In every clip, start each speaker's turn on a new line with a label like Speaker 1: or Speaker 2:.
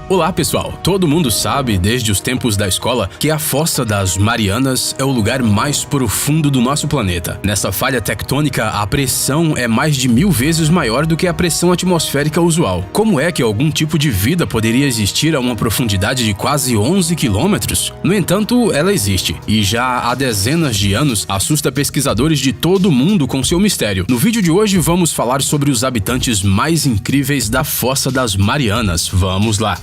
Speaker 1: Olá pessoal, todo mundo sabe desde os tempos da escola que a Fossa das Marianas é o lugar mais profundo do nosso planeta. Nessa falha tectônica, a pressão é mais de 1000 vezes maior do que a pressão atmosférica usual. Como é que algum tipo de vida poderia existir a uma profundidade de quase 11 quilômetros? No entanto, ela existe, e já há dezenas de anos assusta pesquisadores de todo o mundo com seu mistério. No vídeo de hoje vamos falar sobre os habitantes mais incríveis da Fossa das Marianas. Vamos lá!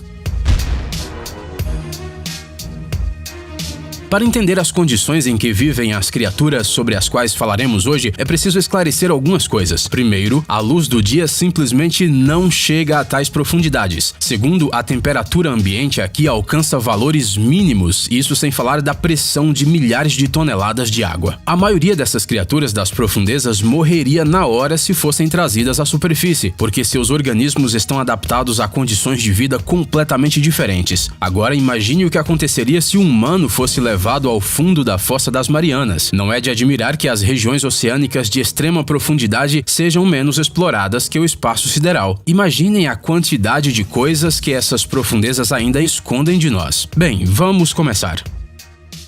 Speaker 1: Para entender as condições em que vivem as criaturas sobre as quais falaremos hoje, é preciso esclarecer algumas coisas. Primeiro, a luz do dia simplesmente não chega a tais profundidades. Segundo, a temperatura ambiente aqui alcança valores mínimos, isso sem falar da pressão de milhares de toneladas de água. A maioria dessas criaturas das profundezas morreria na hora se fossem trazidas à superfície, porque seus organismos estão adaptados a condições de vida completamente diferentes. Agora imagine o que aconteceria se um humano fosse levado ao fundo da Fossa das Marianas. Não é de admirar que as regiões oceânicas de extrema profundidade sejam menos exploradas que o espaço sideral. Imaginem a quantidade de coisas que essas profundezas ainda escondem de nós. Bem, vamos começar.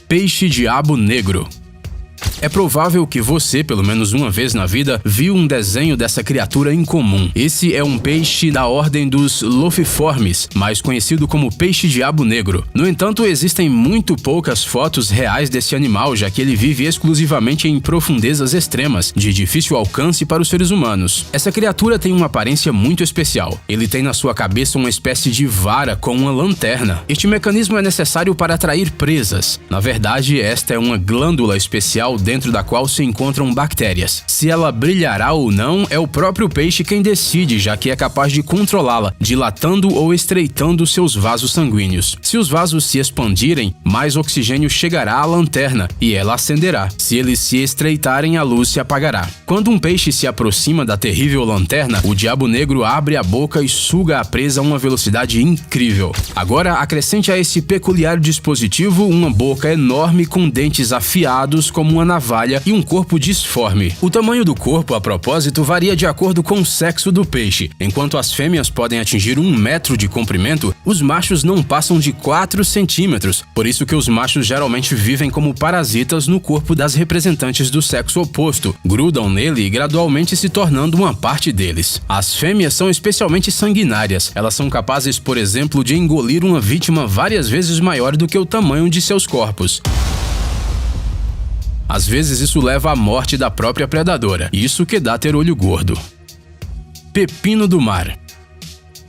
Speaker 1: Peixe-diabo negro. É provável que você, pelo menos uma vez na vida, viu um desenho dessa criatura incomum. Esse é um peixe da ordem dos Lophiiformes, mais conhecido como peixe-diabo negro. No entanto, existem muito poucas fotos reais desse animal, já que ele vive exclusivamente em profundezas extremas, de difícil alcance para os seres humanos. Essa criatura tem uma aparência muito especial. Ele tem na sua cabeça uma espécie de vara com uma lanterna. Este mecanismo é necessário para atrair presas. Na verdade, esta é uma glândula especial dentro da qual se encontram bactérias. Se ela brilhará ou não, é o próprio peixe quem decide, já que é capaz de controlá-la, dilatando ou estreitando seus vasos sanguíneos. Se os vasos se expandirem, mais oxigênio chegará à lanterna e ela acenderá. Se eles se estreitarem, a luz se apagará. Quando um peixe se aproxima da terrível lanterna, o diabo negro abre a boca e suga a presa a uma velocidade incrível. Agora, acrescente a esse peculiar dispositivo uma boca enorme com dentes afiados como uma navalha e um corpo disforme. O tamanho do corpo, a propósito, varia de acordo com o sexo do peixe. Enquanto as fêmeas podem atingir 1 metro de comprimento, os machos não passam de 4 centímetros. Por isso que os machos geralmente vivem como parasitas no corpo das representantes do sexo oposto, grudam nele e gradualmente se tornando uma parte deles. As fêmeas são especialmente sanguinárias. Elas são capazes, por exemplo, de engolir uma vítima várias vezes maior do que o tamanho de seus corpos. Às vezes isso leva à morte da própria predadora. Isso que dá ter olho gordo. Pepino do mar.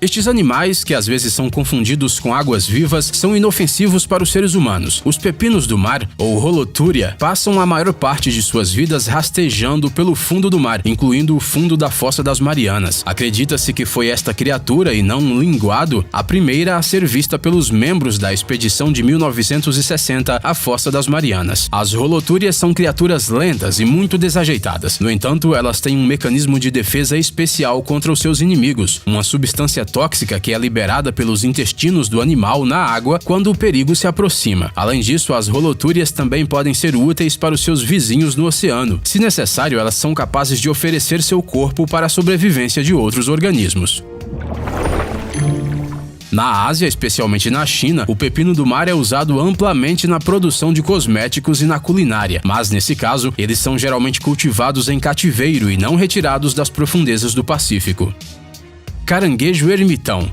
Speaker 1: Estes animais, que às vezes são confundidos com águas-vivas, são inofensivos para os seres humanos. Os pepinos do mar, ou Holothuria, passam a maior parte de suas vidas rastejando pelo fundo do mar, incluindo o fundo da Fossa das Marianas. Acredita-se que foi esta criatura, e não um linguado, a primeira a ser vista pelos membros da expedição de 1960 à Fossa das Marianas. As Holothurias são criaturas lentas e muito desajeitadas. No entanto, elas têm um mecanismo de defesa especial contra os seus inimigos, uma substância tóxica que é liberada pelos intestinos do animal na água quando o perigo se aproxima. Além disso, as Holothurias também podem ser úteis para os seus vizinhos no oceano. Se necessário, elas são capazes de oferecer seu corpo para a sobrevivência de outros organismos. Na Ásia, especialmente na China, o pepino do mar é usado amplamente na produção de cosméticos e na culinária, mas nesse caso, eles são geralmente cultivados em cativeiro e não retirados das profundezas do Pacífico. Caranguejo ermitão.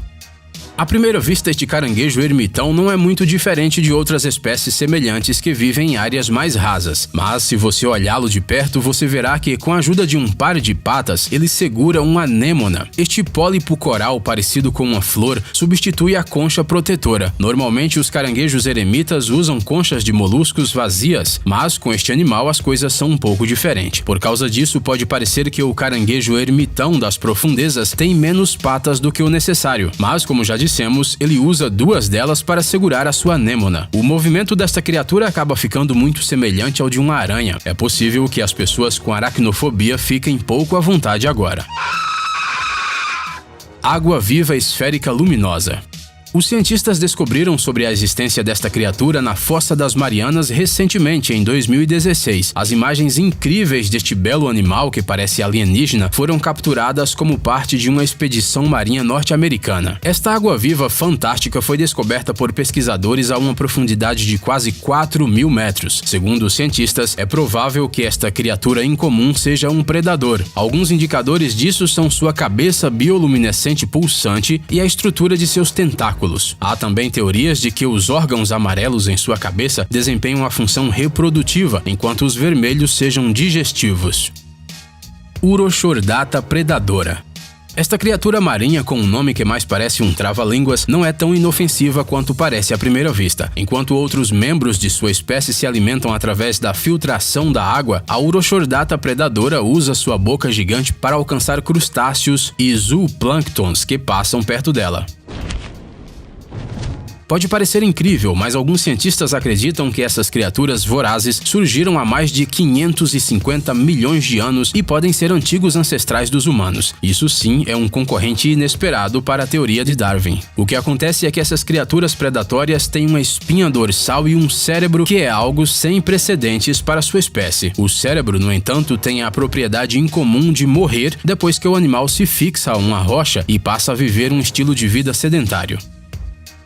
Speaker 1: À primeira vista, este caranguejo ermitão não é muito diferente de outras espécies semelhantes que vivem em áreas mais rasas. Mas se você olhá-lo de perto, você verá que, com a ajuda de um par de patas, ele segura uma anêmona. Este pólipo coral parecido com uma flor substitui a concha protetora. Normalmente, os caranguejos eremitas usam conchas de moluscos vazias, mas com este animal as coisas são um pouco diferentes. Por causa disso, pode parecer que o caranguejo ermitão das profundezas tem menos patas do que o necessário. Mas, como já dissemos, ele usa 2 delas para segurar a sua anêmona. O movimento desta criatura acaba ficando muito semelhante ao de uma aranha. É possível que as pessoas com aracnofobia fiquem pouco à vontade agora. Água-viva esférica luminosa. Os cientistas descobriram sobre a existência desta criatura na Fossa das Marianas recentemente, em 2016. As imagens incríveis deste belo animal que parece alienígena foram capturadas como parte de uma expedição marinha norte-americana. Esta água-viva fantástica foi descoberta por pesquisadores a uma profundidade de quase 4.000 metros. Segundo os cientistas, é provável que esta criatura incomum seja um predador. Alguns indicadores disso são sua cabeça bioluminescente pulsante e a estrutura de seus tentáculos. Há também teorias de que os órgãos amarelos em sua cabeça desempenham a função reprodutiva, enquanto os vermelhos sejam digestivos. Urochordata predadora. Esta criatura marinha, com um nome que mais parece um trava-línguas, não é tão inofensiva quanto parece à primeira vista. Enquanto outros membros de sua espécie se alimentam através da filtração da água, a Urochordata predadora usa sua boca gigante para alcançar crustáceos e zooplânctons que passam perto dela. Pode parecer incrível, mas alguns cientistas acreditam que essas criaturas vorazes surgiram há mais de 550 milhões de anos e podem ser antigos ancestrais dos humanos. Isso sim é um concorrente inesperado para a teoria de Darwin. O que acontece é que essas criaturas predatórias têm uma espinha dorsal e um cérebro que é algo sem precedentes para sua espécie. O cérebro, no entanto, tem a propriedade incomum de morrer depois que o animal se fixa a uma rocha e passa a viver um estilo de vida sedentário.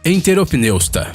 Speaker 1: Enteropneusta.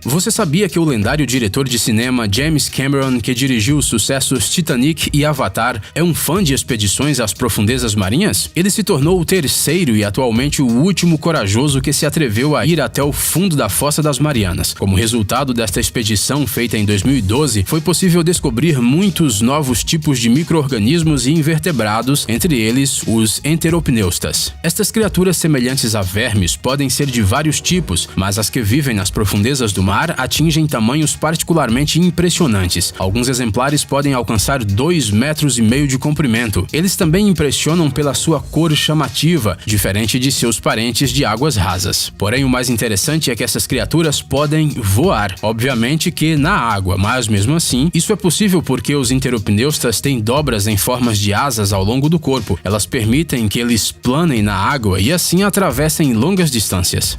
Speaker 1: Você sabia que o lendário diretor de cinema James Cameron, que dirigiu os sucessos Titanic e Avatar, é um fã de expedições às profundezas marinhas? Ele se tornou o terceiro e atualmente o último corajoso que se atreveu a ir até o fundo da Fossa das Marianas. Como resultado desta expedição feita em 2012, foi possível descobrir muitos novos tipos de micro-organismos e invertebrados, entre eles os enteropneustas. Estas criaturas semelhantes a vermes podem ser de vários tipos, mas as que vivem nas profundezas do mar atingem tamanhos particularmente impressionantes. Alguns exemplares podem alcançar 2,5 metros de comprimento. Eles também impressionam pela sua cor chamativa, diferente de seus parentes de águas rasas. Porém, o mais interessante é que essas criaturas podem voar. Obviamente que na água, mas mesmo assim, isso é possível porque os enteropneustas têm dobras em formas de asas ao longo do corpo. Elas permitem que eles planem na água e assim atravessem longas distâncias.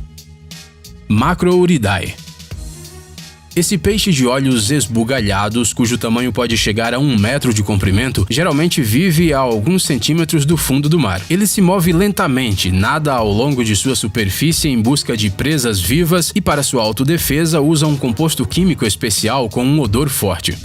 Speaker 1: Macrouridae. Esse peixe de olhos esbugalhados, cujo tamanho pode chegar a 1 metro de comprimento, geralmente vive a alguns centímetros do fundo do mar. Ele se move lentamente, nada ao longo de sua superfície em busca de presas vivas e, para sua autodefesa, usa um composto químico especial com um odor forte.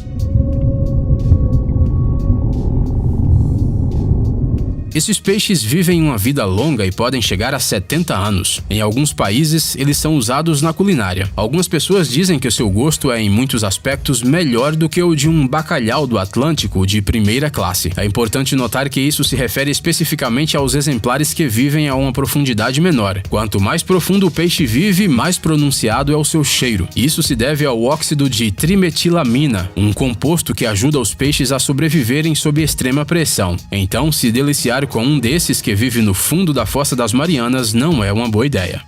Speaker 1: Esses peixes vivem uma vida longa e podem chegar a 70 anos. Em alguns países, eles são usados na culinária. Algumas pessoas dizem que o seu gosto é, em muitos aspectos, melhor do que o de um bacalhau do Atlântico de primeira classe. É importante notar que isso se refere especificamente aos exemplares que vivem a uma profundidade menor. Quanto mais profundo o peixe vive, mais pronunciado é o seu cheiro. Isso se deve ao óxido de trimetilamina, um composto que ajuda os peixes a sobreviverem sob extrema pressão. Então, se deliciar com um desses que vive no fundo da Fossa das Marianas não é uma boa ideia.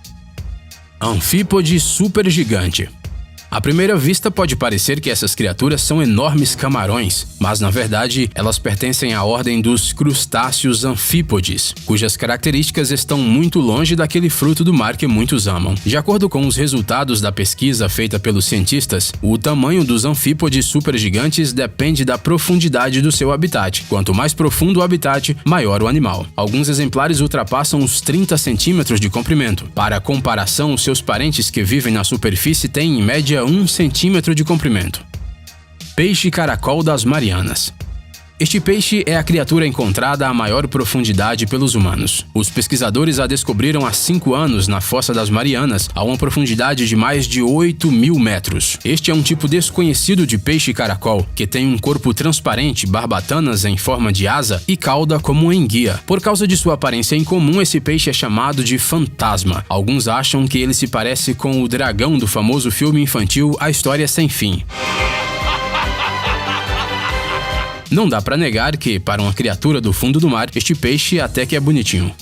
Speaker 1: Anfípode supergigante. À primeira vista pode parecer que essas criaturas são enormes camarões, mas na verdade elas pertencem à ordem dos crustáceos anfípodes, cujas características estão muito longe daquele fruto do mar que muitos amam. De acordo com os resultados da pesquisa feita pelos cientistas, o tamanho dos anfípodes supergigantes depende da profundidade do seu habitat. Quanto mais profundo o habitat, maior o animal. Alguns exemplares ultrapassam os 30 centímetros de comprimento. Para comparação, seus parentes que vivem na superfície têm em média 1 centímetro de comprimento. Peixe caracol das Marianas. Este peixe é a criatura encontrada a maior profundidade pelos humanos. Os pesquisadores a descobriram há 5 anos na Fossa das Marianas, a uma profundidade de mais de 8.000 metros. Este é um tipo desconhecido de peixe caracol, que tem um corpo transparente, barbatanas em forma de asa e cauda como enguia. Por causa de sua aparência incomum, esse peixe é chamado de fantasma. Alguns acham que ele se parece com o dragão do famoso filme infantil A História Sem Fim. Não dá pra negar que, para uma criatura do fundo do mar, este peixe até que é bonitinho.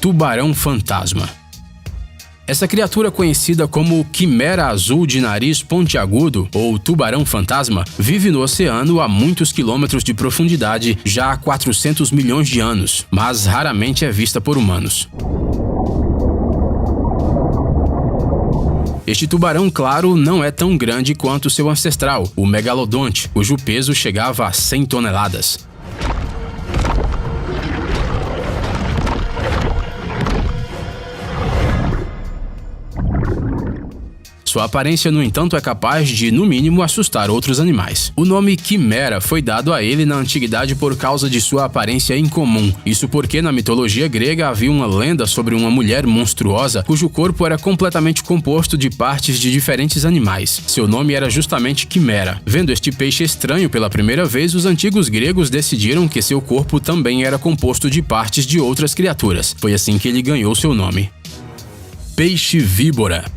Speaker 1: Tubarão fantasma. Essa criatura, conhecida como quimera azul de nariz pontiagudo ou tubarão fantasma, vive no oceano a muitos quilômetros de profundidade já há 400 milhões de anos, mas raramente é vista por humanos. Este tubarão, claro, não é tão grande quanto seu ancestral, o megalodonte, cujo peso chegava a 100 toneladas. Sua aparência, no entanto, é capaz de, no mínimo, assustar outros animais. O nome quimera foi dado a ele na antiguidade por causa de sua aparência incomum. Isso porque, na mitologia grega, havia uma lenda sobre uma mulher monstruosa cujo corpo era completamente composto de partes de diferentes animais. Seu nome era justamente quimera. Vendo este peixe estranho pela primeira vez, os antigos gregos decidiram que seu corpo também era composto de partes de outras criaturas. Foi assim que ele ganhou seu nome. Peixe-víbora.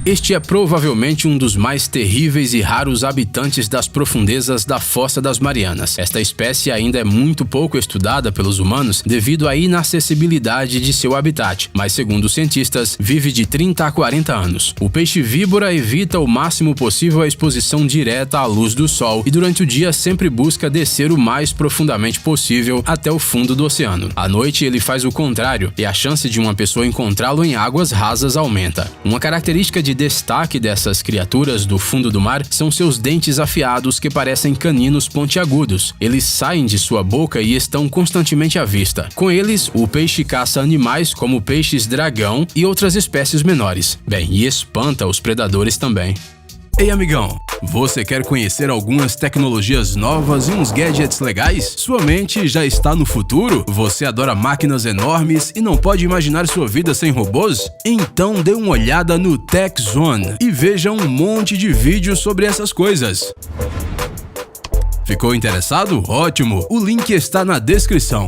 Speaker 1: Este é provavelmente um dos mais terríveis e raros habitantes das profundezas da Fossa das Marianas. Esta espécie ainda é muito pouco estudada pelos humanos devido à inacessibilidade de seu habitat, mas segundo os cientistas, vive de 30 a 40 anos. O peixe-víbora evita o máximo possível a exposição direta à luz do sol e durante o dia sempre busca descer o mais profundamente possível até o fundo do oceano. À noite ele faz o contrário e a chance de uma pessoa encontrá-lo em águas rasas aumenta. Uma característica de destaque dessas criaturas do fundo do mar são seus dentes afiados que parecem caninos pontiagudos. Eles saem de sua boca e estão constantemente à vista. Com eles, o peixe caça animais como peixes-dragão e outras espécies menores. Bem, e espanta os predadores também. Ei, amigão! Você quer conhecer algumas tecnologias novas e uns gadgets legais? Sua mente já está no futuro? Você adora máquinas enormes e não pode imaginar sua vida sem robôs? Então dê uma olhada no Tech Zone e veja um monte de vídeos sobre essas coisas. Ficou interessado? Ótimo! O link está na descrição.